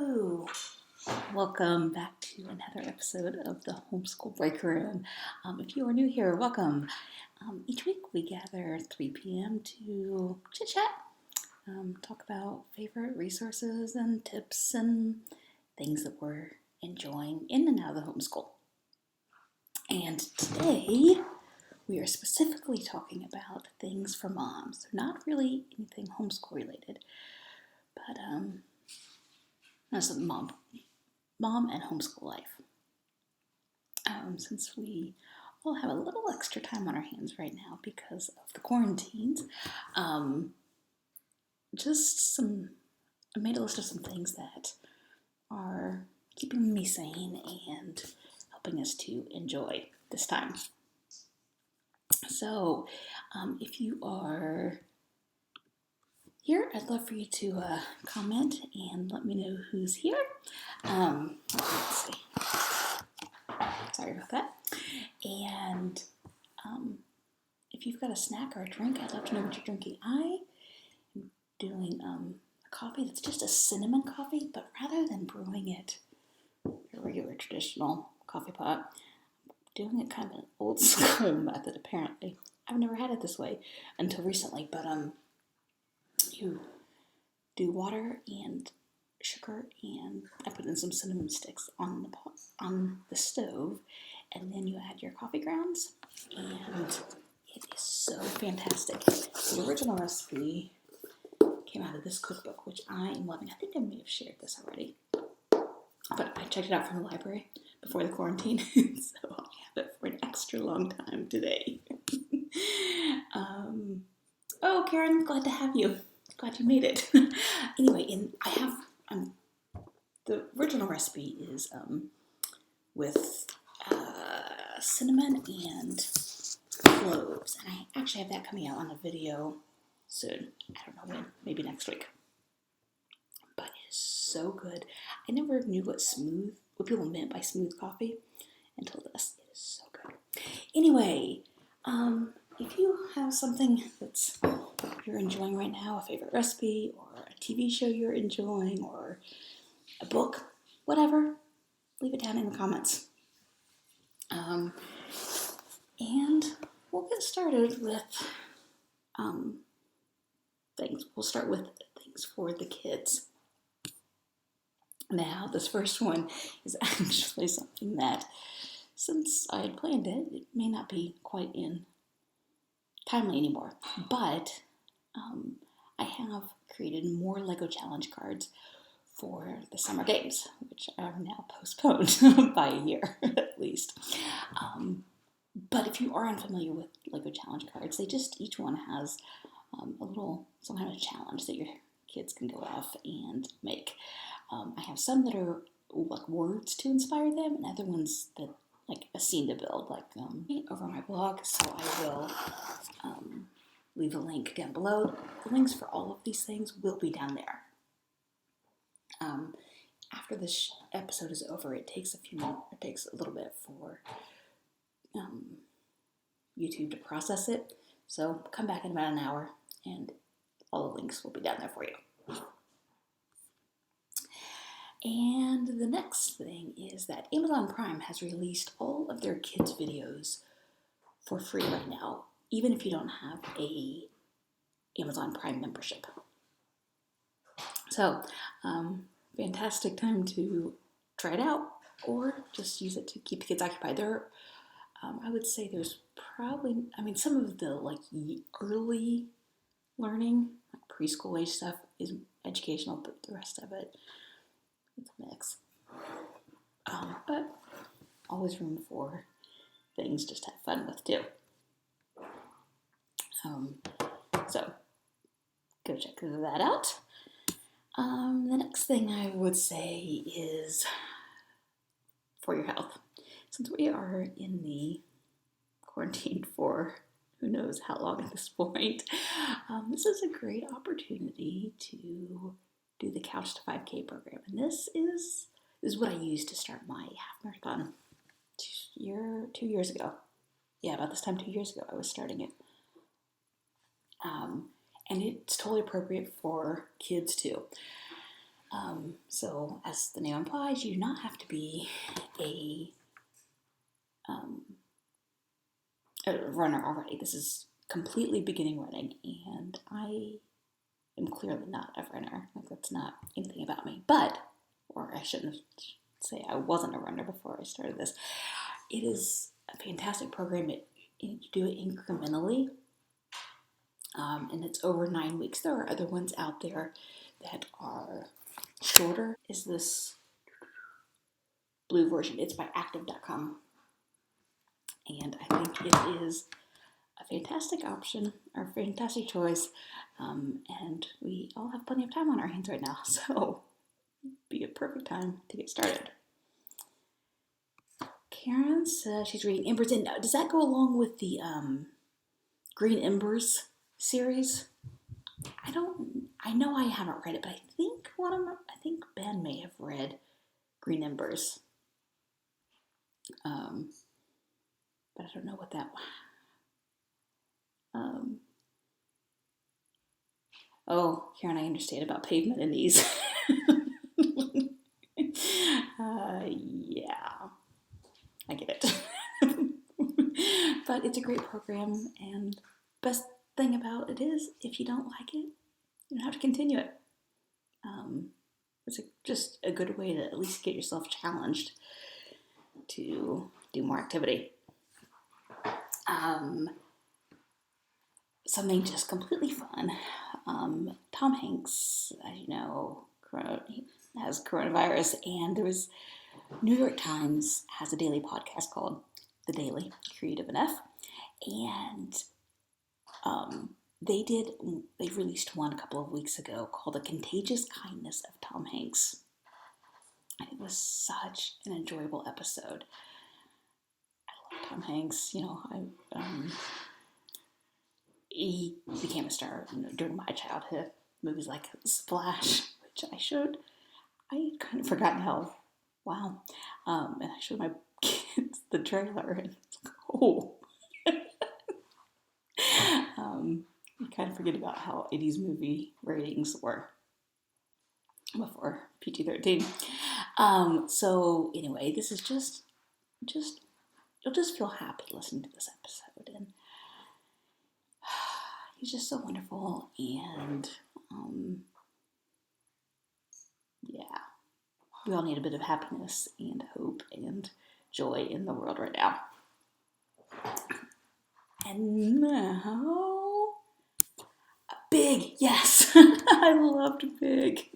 Hello! Welcome back to another episode of the Homeschool Breakroom. If you are new here, welcome. Each week we gather at 3 p.m. to chit-chat, talk about favorite resources and tips and things that we're enjoying in and out of the homeschool. And today we are specifically talking about things for moms. Not really anything homeschool related, but that's mom and homeschool life. Since we all have a little extra time on our hands right now because of the quarantines, I made a list of some things that are keeping me sane and helping us to enjoy this time. So, if you are here, I'd love for you to comment and let me know who's here. Let's see. Sorry about that. And if you've got a snack or a drink, I'd love to know what you're drinking. I am doing a coffee that's just a cinnamon coffee, but rather than brewing it a regular traditional coffee pot, I'm doing it kind of an old school method apparently. I've never had it this way until recently, but you do water and sugar, and I put in some cinnamon sticks on the stove, and then you add your coffee grounds, and it is so fantastic. The original recipe came out of this cookbook, which I am loving. I think I may have shared this already, but I checked it out from the library before the quarantine, so I have it for an extra long time today. Oh, Karen, glad to have you. Glad you made it. Anyway, the original recipe is with cinnamon and cloves, and I actually have that coming out on a video soon. I don't know when, maybe next week. But it is so good. I never knew what people meant by smooth coffee until this. It is so good. Anyway, if you have something that's you're enjoying right now, a favorite recipe or a TV show you're enjoying or a book, whatever, leave it down in the comments. And we'll get started with things. We'll start with things for the kids. Now, this first one is actually something that, since I had planned it, it may not be quite in timely anymore, but I have created more Lego challenge cards for the summer games, which are now postponed by a year at least. But if you are unfamiliar with Lego challenge cards, each one has some kind of challenge that your kids can go off and make. I have some that are like words to inspire them, and other ones that like a scene to build, like over my blog. So I will leave a link down below. The links for all of these things will be down there. After this episode is over, it takes a little bit for YouTube to process it. So come back in about an hour, and all the links will be down there for you. And the next thing is that Amazon Prime has released all of their kids' videos for free right now, even if you don't have a Amazon Prime membership. So, fantastic time to try it out, or just use it to keep the kids occupied. I would say there's probably, some of the early learning, like preschool age stuff is educational, but the rest of it, it's a mix. But always room for things just to have fun with too. So go check that out. The next thing I would say is for your health. Since we are in the quarantine for who knows how long at this point, this is a great opportunity to do the Couch to 5K program. And this is what I used to start my half marathon 2 years ago. Yeah, about this time 2 years ago, I was starting it. And it's totally appropriate for kids too. So as the name implies, you do not have to be um, a runner already. This is completely beginning running, and I am clearly not a runner. Like, that's not anything about me. But, or I shouldn't say I wasn't a runner before I started this. It is a fantastic program. You do it incrementally, and it's over 9 weeks. There are other ones out there that are shorter. Is this blue version? It's by active.com, and I think it is a fantastic option, or a fantastic choice, and we all have plenty of time on our hands right now, so it'd be a perfect time to get started. Karen says she's reading Embers In. Does that go along with the Green Embers series? I know I haven't read it, but I think Ben may have read Green Embers. But I don't know what that. Oh, Karen, I understand about pavement and knees. Yeah, I get it. But it's a great program, and best thing about it is, if you don't like it, you don't have to continue it. It's just a good way to at least get yourself challenged to do more activity. Something just completely fun. Tom Hanks, as you know, has coronavirus, and there was New York Times has a daily podcast called The Daily, Creative enough, and they released one a couple of weeks ago called The Contagious Kindness of Tom Hanks. And it was such an enjoyable episode. I love Tom Hanks. He became a star during my childhood. Movies like Splash, which I kind of forgotten how, wow. And I showed my kids the trailer, and it's like, oh. You kind of forget about how 80s movie ratings were before PG-13. So anyway, this is just you'll just feel happy listening to this episode, and he's just so wonderful, and yeah, we all need a bit of happiness and hope and joy in the world right now. And now, Big, yes, I loved Big.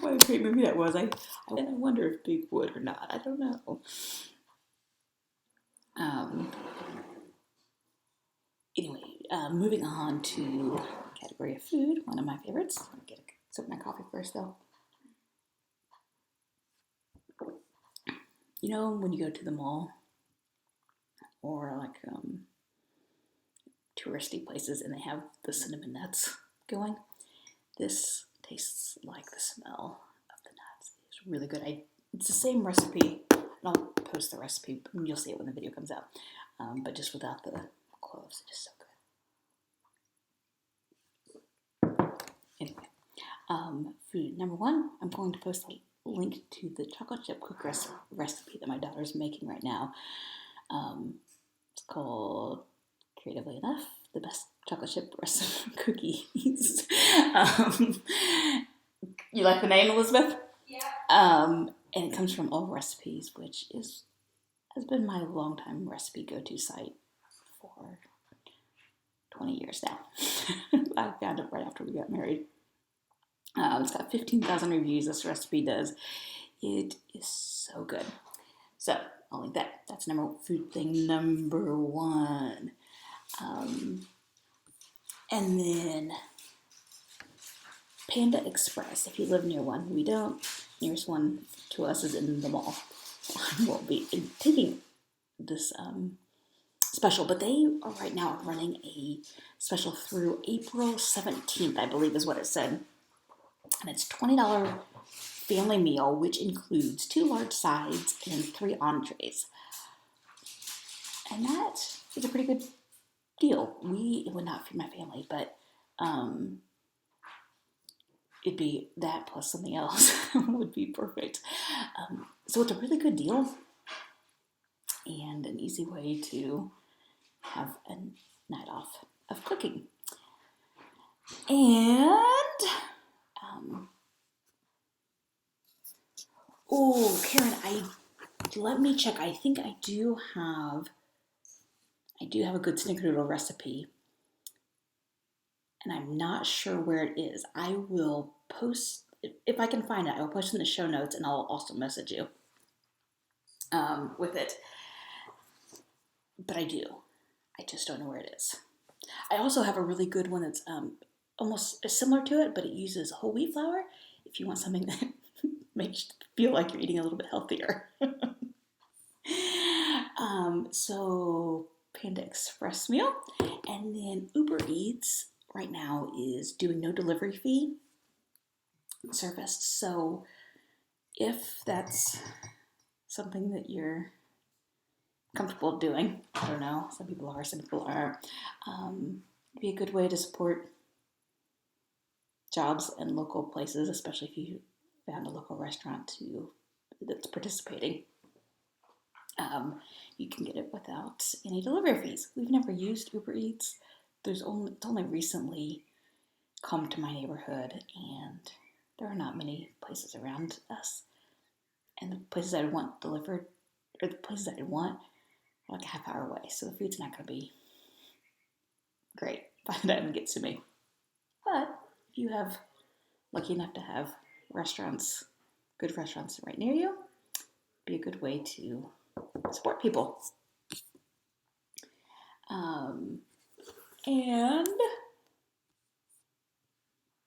What a great movie that was. I wonder if Big would or not. I don't know. Anyway, moving on to category of food, one of my favorites. I'll get a sip of my coffee first, though. You know, when you go to the mall or like touristy places and they have the cinnamon nuts going, this tastes like the smell of the nuts. It's really good. It's the same recipe, and I'll post the recipe. You'll see it when the video comes out, but just without the cloves. It is so good. Anyway, food number one, I'm going to post a link to the chocolate chip cookie recipe that my daughter's making right now. It's called, creatively enough, the best chocolate chip cookies. You like the name, Elizabeth? Yeah. And it comes from All Recipes, which has been my longtime recipe go-to site for 20 years now. I found it right after we got married. It's got 15,000 reviews, this recipe does. It is so good. So, I'll link that. That's food thing number one. And then Panda Express, if you live near one. We don't. Nearest one to us is in the mall. I won't be taking this special, but they are right now running a special through April 17th, I believe is what it said. And it's $20 family meal, which includes 2 large sides and 3 entrees. And that is a pretty good deal. It would not feed my family, but it'd be that plus something else would be perfect. So it's a really good deal and an easy way to have a night off of cooking. And, Karen, let me check. I think I do have a good snickerdoodle recipe, and I'm not sure where it is. I will post, if I can find it, I will post in the show notes, and I'll also message you with it. But I just don't know where it is. I also have a really good one that's almost similar to it, but it uses whole wheat flour if you want something that makes you feel like you're eating a little bit healthier. So Panda Express Meal. And then Uber Eats right now is doing no delivery fee service. So if that's something that you're comfortable doing, I don't know, some people are, some people aren't, it'd be a good way to support jobs and local places, especially if you found a local restaurant that's participating. You can get it without any delivery fees. We've never used Uber Eats. It's only recently come to my neighborhood, and there are not many places around us. And the places I want delivered, or the places I want, are like a half hour away. So the food's not going to be great by the time it gets to me. But if you have lucky enough to have good restaurants right near you, it'd be a good way to support people. And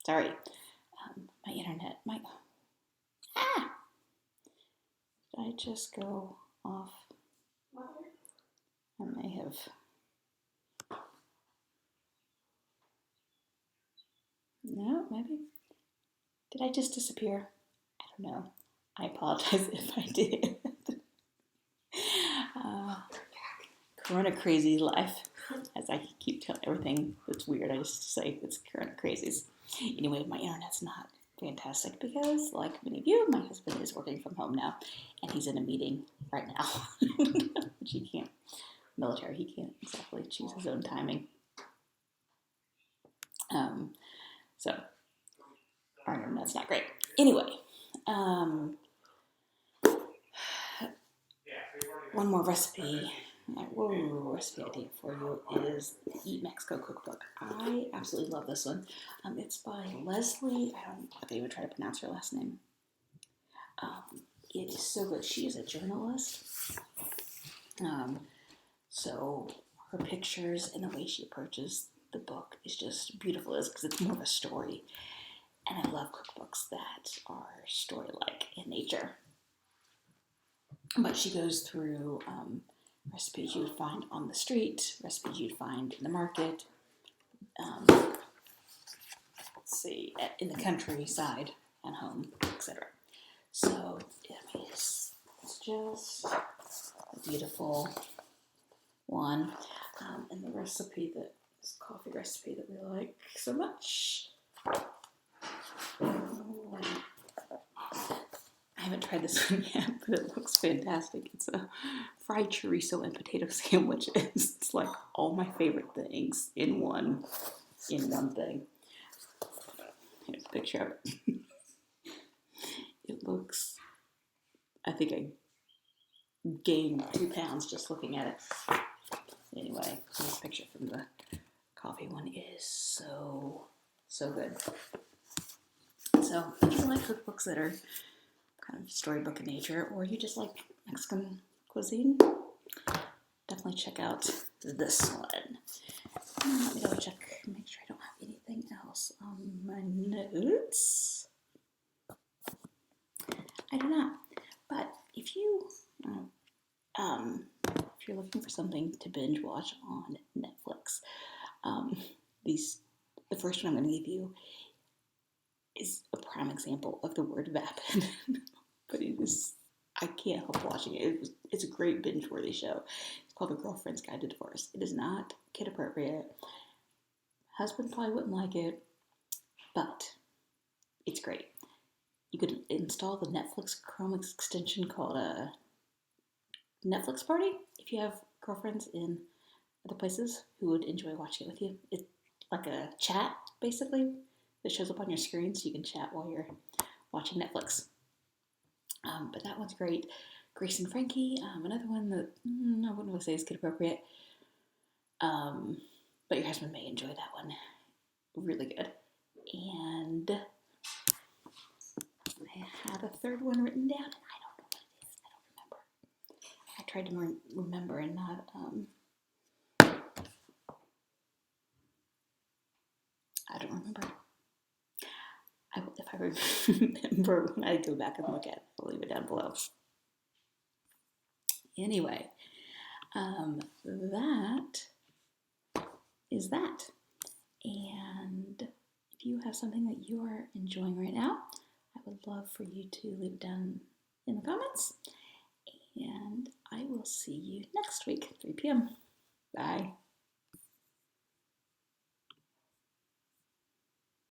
sorry, my internet might. Did I just go off? I may have. No, maybe. Did I just disappear? I don't know. I apologize if I did. Corona crazy life. As I keep telling everything that's weird, I just say it's Corona crazies. Anyway, my internet's not fantastic because, like many of you, my husband is working from home now, and he's in a meeting right now, which he can't exactly choose his own timing. So our internet's not great. Anyway, one more recipe idea for you is the Eat Mexico cookbook. I absolutely love this one. It's by Leslie. I can't even try to pronounce her last name. It is so good. She is a journalist. So her pictures and the way she approaches the book is just beautiful, because it's more of a story. And I love cookbooks that are story-like in nature. But she goes through recipes you would find on the street, recipes you'd find in the market, in the countryside and home, etc. So it's just a beautiful one. And the coffee recipe that we like so much. I haven't tried this one yet, but it looks fantastic. It's a fried chorizo and potato sandwich. It's like all my favorite things in one thing. Here's a picture of it. It looks, I think I gained 2 pounds just looking at it. Anyway, this picture from the coffee one is so good. So if you like cookbooks that are kind of storybook in nature, or you just like Mexican cuisine, definitely check out this one. Let me double check, make sure I don't have anything else on my notes. I do not. But if you're looking for something to binge watch on Netflix, the first one I'm going to give you is a prime example of the word vapid. But I can't help watching it. It's a great binge-worthy show. It's called The Girlfriend's Guide to Divorce. It is not kid-appropriate. Husband probably wouldn't like it, but It's great. You could install the Netflix Chrome extension called a Netflix Party if you have girlfriends in other places who would enjoy watching it with you. It's like a chat, basically, that shows up on your screen so you can chat while you're watching Netflix. But that one's great. Grace and Frankie, another one that I wouldn't really say is kid appropriate, but your husband may enjoy that one. Really good. And I had a third one written down, and I don't know what it is. I don't remember. I tried to remember and not. I don't remember. If I remember when I go back and look at it, I'll leave it down below. Anyway, that is that. And if you have something that you are enjoying right now, I would love for you to leave it down in the comments. And I will see you next week, 3 p.m. Bye.